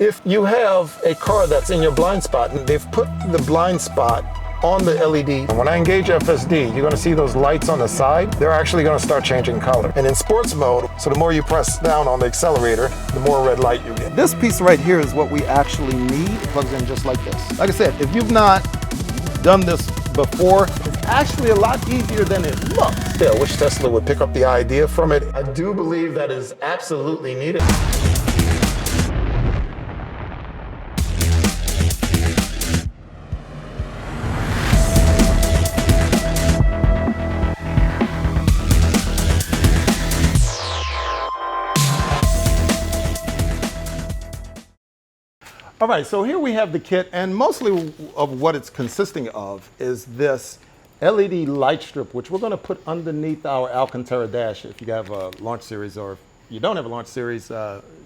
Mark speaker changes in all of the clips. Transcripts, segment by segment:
Speaker 1: If you have a car that's in your blind spot and they've put the blind spot on the LED, when I engage FSD, you're going to see those lights on the side. They're actually going to start changing color. And in sports mode, so the more you press down on the accelerator, the more red light you get. This piece right here is what we actually need. It plugs in just like this. Like I said, if you've not done this before, it's actually a lot easier than it looks. Yeah, I wish Tesla would pick up the idea from it. I do believe that is absolutely needed. All right, so here we have the kit, and mostly of what it's consisting of is this LED light strip, which we're going to put underneath our Alcantara dash. If you have a launch series, or if you don't have a launch series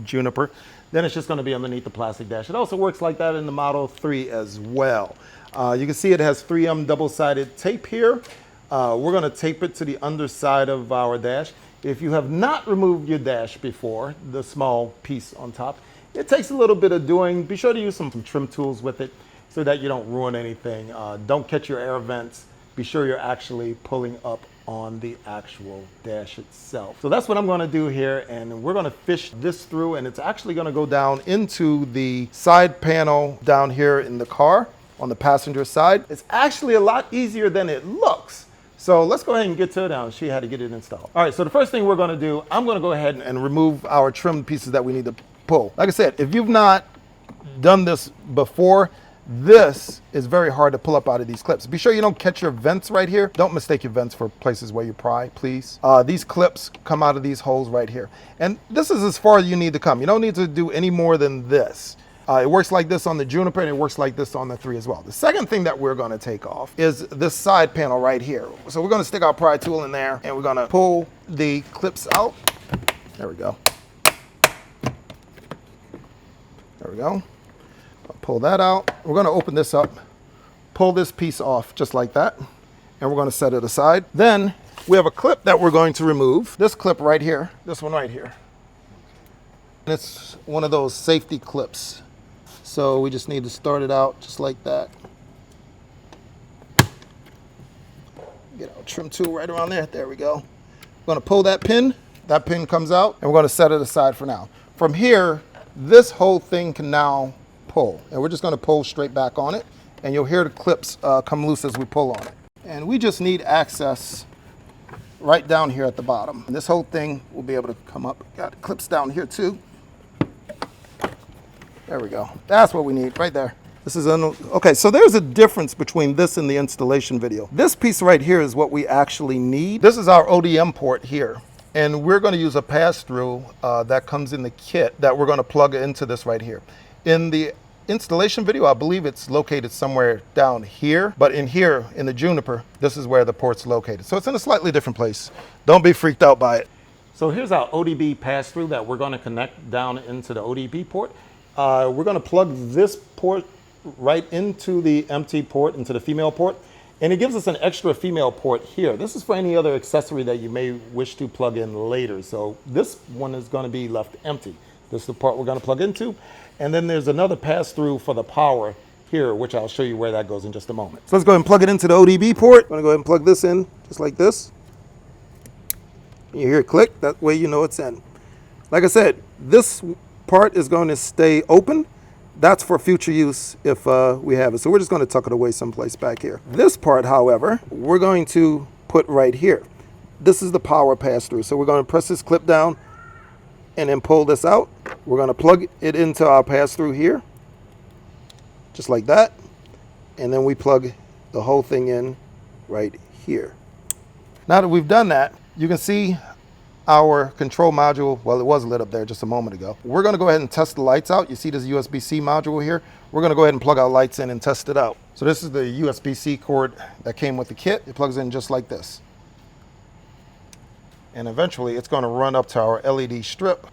Speaker 1: Juniper, then it's just going to be underneath the plastic dash. It also works like that in the Model 3 as well. You can see it has 3M double-sided tape here. We're going to tape it to the underside of our dash. If you have not removed your dash before, the small piece on top, it takes a little bit of doing. Be sure to use some trim tools with it so that you don't ruin anything. Don't catch your air vents. Be sure you're actually pulling up on the actual dash itself. So that's what I'm going to do here, and we're going to fish this through, and it's actually going to go down into the side panel down here in the car on the passenger side. It's actually a lot easier than it looks. So let's go ahead and get to it now and see how to get it installed. All right, so the first thing we're going to do, I'm going to go ahead and remove our trim pieces that we need to pull. Like I said, if you've not done this before, this is very hard to pull up out of these clips. Be sure you don't catch your vents right here. Don't mistake your vents for places where you pry, please. These clips come out of these holes right here. And this is as far as you need to come. You don't need to do any more than this. It works like this on the Juniper, and it works like this on the 3 as well. The second thing that we're going to take off is this side panel right here. So we're going to stick our pry tool in there, and we're going to pull the clips out. There we go. There we go. I'll pull that out. We're going to open this up, pull this piece off just like that, and we're going to set it aside. Then we have a clip that we're going to remove. This clip right here, this one right here. And it's one of those safety clips. So we just need to start it out just like that. Get our trim tool right around there. There we go. We're going to pull that pin. That pin comes out, and we're going to set it aside for now. From here, this whole thing can now pull, and we're just going to pull straight back on it, and you'll hear the clips come loose as we pull on it. And we just need access right down here at the bottom. And this whole thing will be able to come up. Got clips down here too. There we go. That's what we need right there. This is okay, so there's a difference between this and the installation video. This piece right here is what we actually need. This is our ODM port here. And we're going to use a pass-through that comes in the kit that we're going to plug into this right here. In the installation video, I believe it's located somewhere down here, but in here, in the Juniper, this is where the port's located. So it's in a slightly different place. Don't be freaked out by it. So here's our ODB pass-through that we're going to connect down into the ODB port. We're going to plug this port right into the empty port, into the female port. And it gives us an extra female port here. This is for any other accessory that you may wish to plug in later. So this one is going to be left empty. This is the part we're going to plug into. And then there's another pass-through for the power here, which I'll show you where that goes in just a moment. So let's go ahead and plug it into the ODB port. I'm going to go ahead and plug this in just like this. You hear it click. That way you know it's in. Like I said, this part is going to stay open. That's for future use if we have it. So we're just going to tuck it away someplace back here. This part, however, we're going to put right here. This is the power pass-through. So we're going to press this clip down and then pull this out. We're going to plug it into our pass-through here, just like that. And then we plug the whole thing in right here. Now that we've done that, you can see our control module, well, it was lit up there just a moment ago. We're going to go ahead and test the lights out. You see this USB-C module here. We're going to go ahead and plug our lights in and test it out. So this is the USB-C cord that came with the kit. It plugs in just like this. And eventually it's going to run up to our LED strip.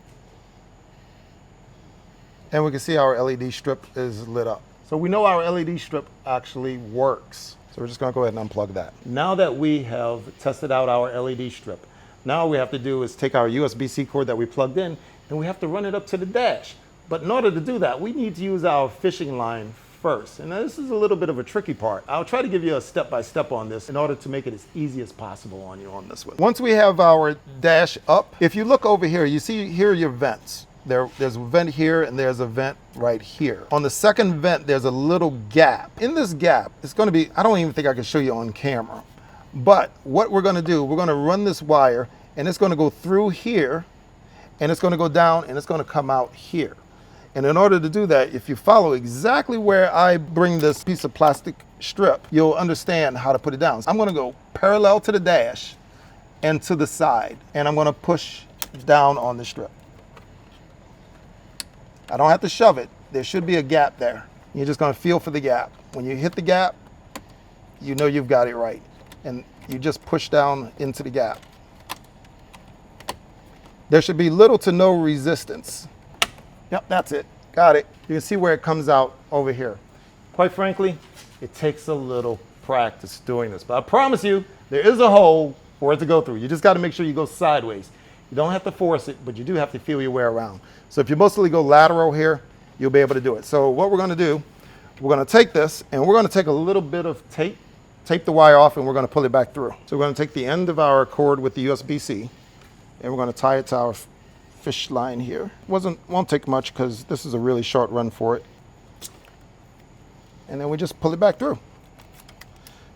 Speaker 1: And we can see our LED strip is lit up. So we know our LED strip actually works. So we're just going to go ahead and unplug that. Now that we have tested out our LED strip, now all we have to do is take our USB-C cord that we plugged in, and we have to run it up to the dash. But in order to do that, we need to use our fishing line first. And this is a little bit of a tricky part. I'll try to give you a step-by-step on this in order to make it as easy as possible on you on this one. Once we have our dash up, if you look over here, you see here are your vents. There's a vent here and there's a vent right here. On the second vent, there's a little gap. In this gap, it's gonna be, I don't even think I can show you on camera, but what we're gonna do, we're gonna run this wire and it's gonna go through here and it's gonna go down and it's gonna come out here. And in order to do that, if you follow exactly where I bring this piece of plastic strip, you'll understand how to put it down. So I'm gonna go parallel to the dash and to the side, and I'm gonna push down on the strip. I don't have to shove it. There should be a gap there. You're just gonna feel for the gap. When you hit the gap, you know you've got it right. And you just push down into the gap. There should be little to no resistance. Yep, that's it. Got it. You can see where it comes out over here. Quite frankly, it takes a little practice doing this, but I promise you, there is a hole for it to go through. You just got to make sure you go sideways. You don't have to force it, but you do have to feel your way around. So if you mostly go lateral here, you'll be able to do it. So what we're going to do, we're going to take this and we're going to take a little bit of tape the wire off, and we're going to pull it back through. So we're going to take the end of our cord with the USB-C and we're going to tie it to our fish line here. Won't take much because this is a really short run for it. And then we just pull it back through.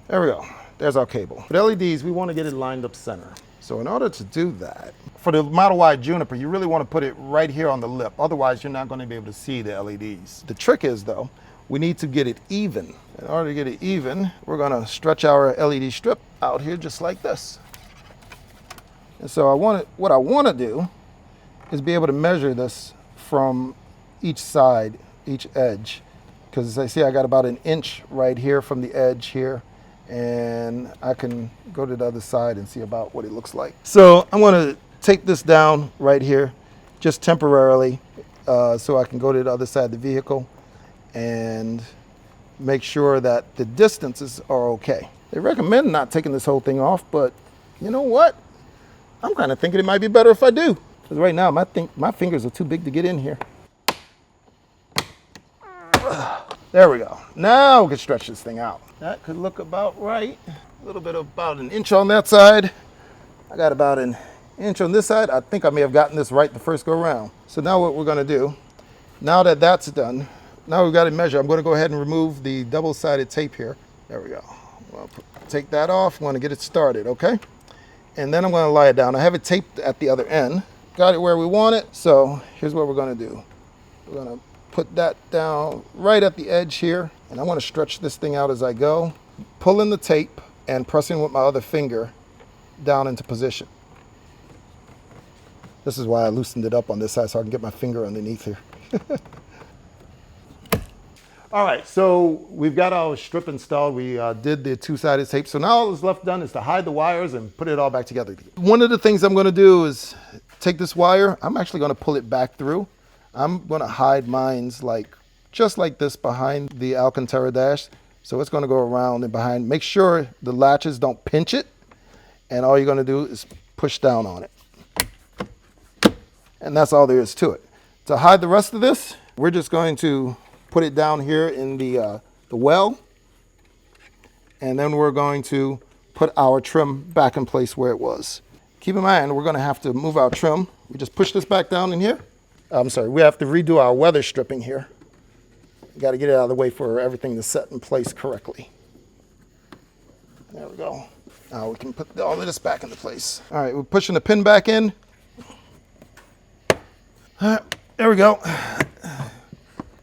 Speaker 1: There we go. There's our cable. With LEDs, we want to get it lined up center. So in order to do that, for the Model Y Juniper, you really want to put it right here on the lip. Otherwise, you're not going to be able to see the LEDs. The trick is, though, we need to get it even. In order to get it even, we're going to stretch our LED strip out here just like this. And so what I want to do is be able to measure this from each side, each edge. Because as I see, I got about an inch right here from the edge here, and I can go to the other side and see about what it looks like. So I'm going to take this down right here, just temporarily, so I can go to the other side of the vehicle and make sure that the distances are okay. They recommend not taking this whole thing off, but you know what? I'm kind of thinking it might be better if I do. Because right now, my fingers are too big to get in here. There we go. Now we can stretch this thing out. That could look about right. A little bit of about an inch on that side. I got about an inch on this side. I think I may have gotten this right the first go around. So now what we're gonna do, now that that's done, now we've got to measure. I'm gonna go ahead and remove the double-sided tape here. There we go. I'll take that off. I'm gonna get it started, okay? And then I'm gonna lie it down. I have it taped at the other end. Got it where we want it. So here's what we're gonna do. We're gonna put that down right at the edge here. And I wanna stretch this thing out as I go. Pulling the tape and pressing with my other finger down into position. This is why I loosened it up on this side so I can get my finger underneath here. All right, so we've got our strip installed. We did the two-sided tape. So now all that's left done is to hide the wires and put it all back together. One of the things I'm gonna do is take this wire. I'm actually gonna pull it back through. I'm gonna hide mines just like this behind the Alcantara dash. So it's gonna go around and behind. Make sure the latches don't pinch it. And all you're gonna do is push down on it. And that's all there is to it. To hide the rest of this, we're just going to put it down here in the well, and then we're going to put our trim back in place where it was. Keep in mind, we're gonna have to move our trim. We just push this back down in here. I'm sorry, we have to redo our weather stripping here. You gotta get it out of the way for everything to set in place correctly. There we go. Now we can put all of this back into place. All right, we're pushing the pin back in. All right, there we go.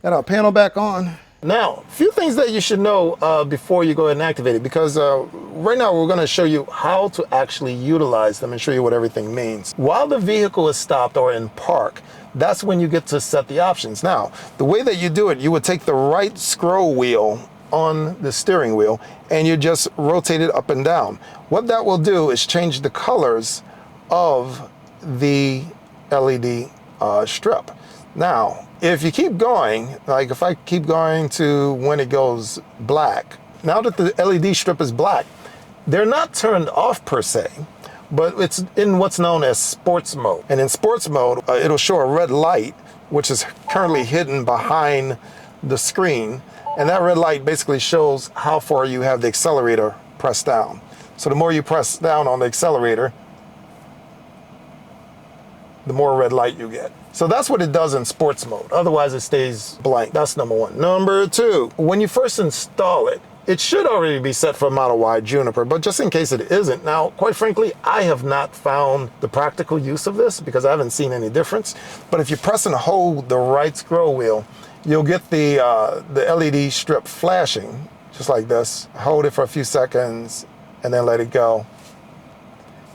Speaker 1: Got our panel back on. Now, a few things that you should know before you go ahead and activate it, because right now we're gonna show you how to actually utilize them and show you what everything means. While the vehicle is stopped or in park, that's when you get to set the options. Now, the way that you do it, you would take the right scroll wheel on the steering wheel and you just rotate it up and down. What that will do is change the colors of the LED strip. Now, if you keep going, like if I keep going to when it goes black, now that the LED strip is black, they're not turned off per se, but it's in what's known as sports mode. And in sports mode, it'll show a red light which is currently hidden behind the screen. And that red light basically shows how far you have the accelerator pressed down. So the more you press down on the accelerator, the more red light you get. So that's what it does in sports mode. Otherwise it stays blank. That's number one. Number two, when you first install it, it should already be set for Model Y Juniper, but just in case it isn't, now, quite frankly, I have not found the practical use of this because I haven't seen any difference. But if you press and hold the right scroll wheel, you'll get the LED strip flashing, just like this. Hold it for a few seconds and then let it go.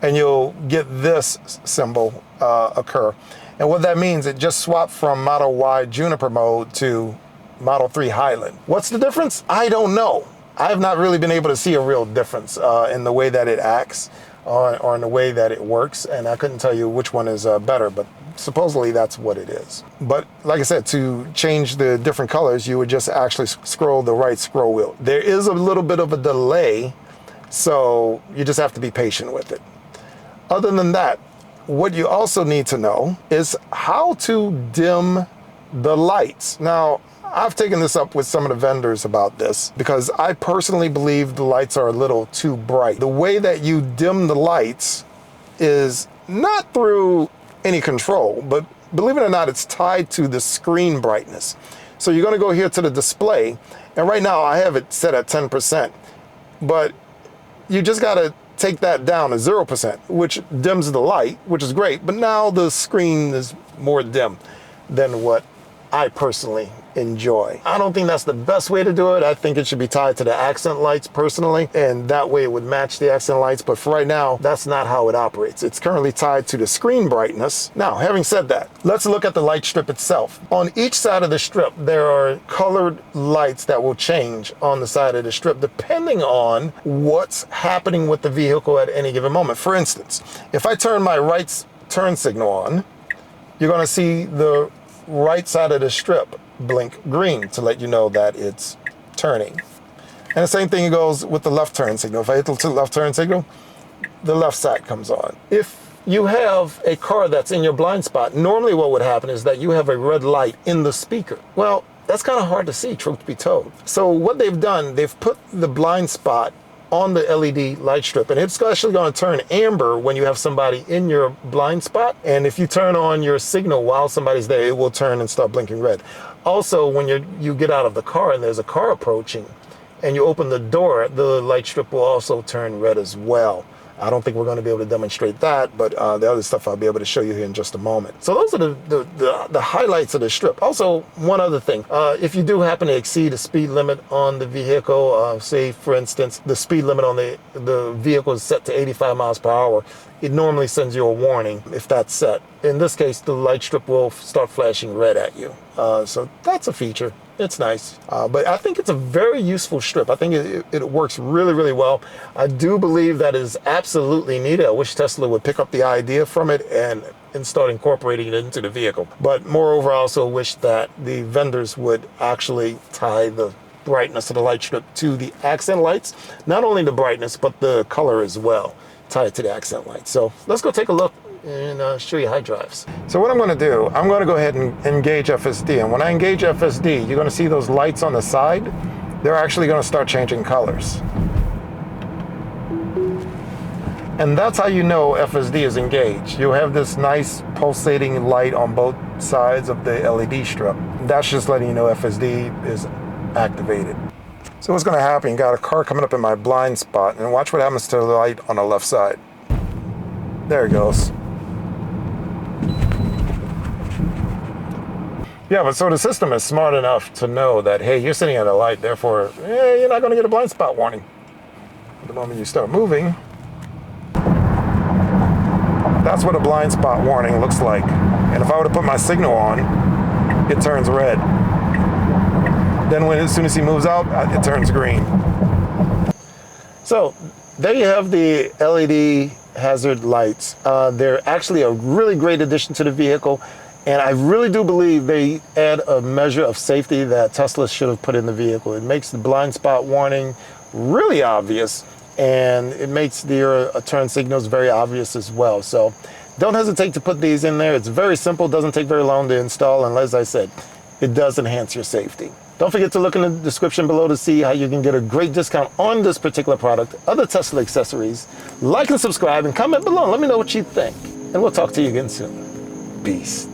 Speaker 1: And you'll get this symbol occur. And what that means, it just swapped from Model Y Juniper mode to Model 3 Highland. What's the difference? I don't know. I have not really been able to see a real difference in the way that it acts or in the way that it works. And I couldn't tell you which one is better, but supposedly that's what it is. But like I said, to change the different colors, you would just actually scroll the right scroll wheel. There is a little bit of a delay, so you just have to be patient with it. Other than that, what you also need to know is how to dim the lights. Now, I've taken this up with some of the vendors about this because I personally believe the lights are a little too bright. The way that you dim the lights is not through any control, but believe it or not, it's tied to the screen brightness. So you're gonna go here to the display, and right now I have it set at 10%, but you just gotta take that down to 0%, which dims the light, which is great, but now the screen is more dim than what I personally enjoy. I don't think that's the best way to do it. I think it should be tied to the accent lights personally, and that way it would match the accent lights, but for right now, that's not how it operates. It's currently tied to the screen brightness. Now, having said that, let's look at the light strip itself. On each side of the strip, there are colored lights that will change on the side of the strip depending on what's happening with the vehicle at any given moment. For instance, if I turn my right turn signal on, you're gonna see the right side of the strip blink green to let you know that it's turning. And the same thing goes with the left turn signal. If I hit the left turn signal, the left side comes on. If you have a car that's in your blind spot, normally what would happen is that you have a red light in the speaker. Well, that's kind of hard to see, truth be told. So what they've done, they've put the blind spot on the LED light strip, and it's actually going to turn amber when you have somebody in your blind spot. And if you turn on your signal while somebody's there, it will turn and start blinking red. Also, when you get out of the car and there's a car approaching and you open the door, the light strip will also turn red as well. I don't think we're going to be able to demonstrate that, but the other stuff I'll be able to show you here in just a moment. So those are the highlights of the strip. Also, one other thing, if you do happen to exceed the speed limit on the vehicle, say for instance, the speed limit on the vehicle is set to 85 miles per hour, it normally sends you a warning if that's set. In this case, the light strip will start flashing red at you. So that's a feature. It's nice, but I think it's a very useful strip. I think it works really, really well. I do believe that is absolutely needed. I wish Tesla would pick up the idea from it and start incorporating it into the vehicle. But moreover, I also wish that the vendors would actually tie the brightness of the light strip to the accent lights. Not only the brightness, but the color as well, tied to the accent lights. So let's go take a look and show you how it drives. So what I'm going to do, I'm going to go ahead and engage FSD. And when I engage FSD, you're going to see those lights on the side. They're actually going to start changing colors. And that's how you know FSD is engaged. You'll have this nice pulsating light on both sides of the LED strip. That's just letting you know FSD is activated. So what's going to happen, you got a car coming up in my blind spot, and watch what happens to the light on the left side. There it goes. Yeah, but so the system is smart enough to know that, hey, you're sitting at a light, therefore, you're not going to get a blind spot warning. The moment you start moving, that's what a blind spot warning looks like. And if I were to put my signal on, it turns red. Then as soon as he moves out, it turns green. So there you have the LED hazard lights. They're actually a really great addition to the vehicle. And I really do believe they add a measure of safety that Tesla should have put in the vehicle. It makes the blind spot warning really obvious, and it makes their turn signals very obvious as well. So
Speaker 2: Don't hesitate to put these in there. It's very simple, doesn't take very long to install, and as I said, it does enhance your safety. Don't forget to look in the description below to see how you can get a great discount on this particular product, other Tesla accessories. Like and subscribe and comment below and let me know what you think. And we'll talk to you again soon. Peace.